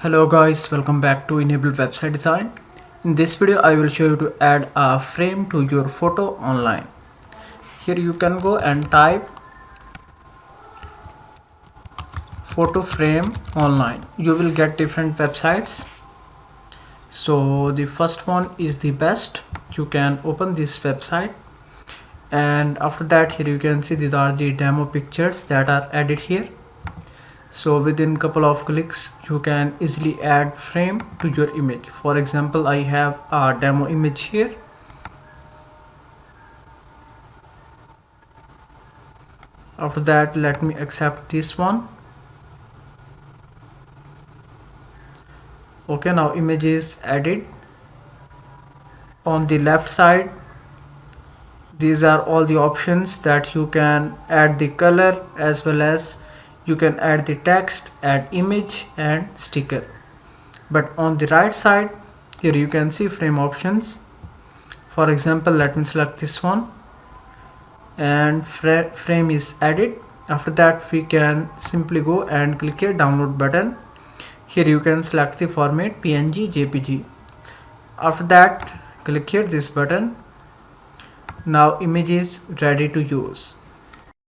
Hello guys, welcome back to Enable Website Design. In this video I will show you to add a frame to your photo online. Here you can go and type photo frame online. You will get different websites. So the first one is the best. You can open this website, and after that here you can see these are the demo pictures that are added here. So within couple of clicks you can easily add frame to your image. For example, I have a demo image here. After that, let me accept this one. Okay, now image is added. On the left side, these are all the options that you can add the color, as well as you can add the text, add image and sticker. But on the right side here you can see frame options. For example, let me select this one, and frame is added. After that, we can simply go and click here download button. Here you can select the format PNG, JPG. After that, click here this button. Now image is ready to use.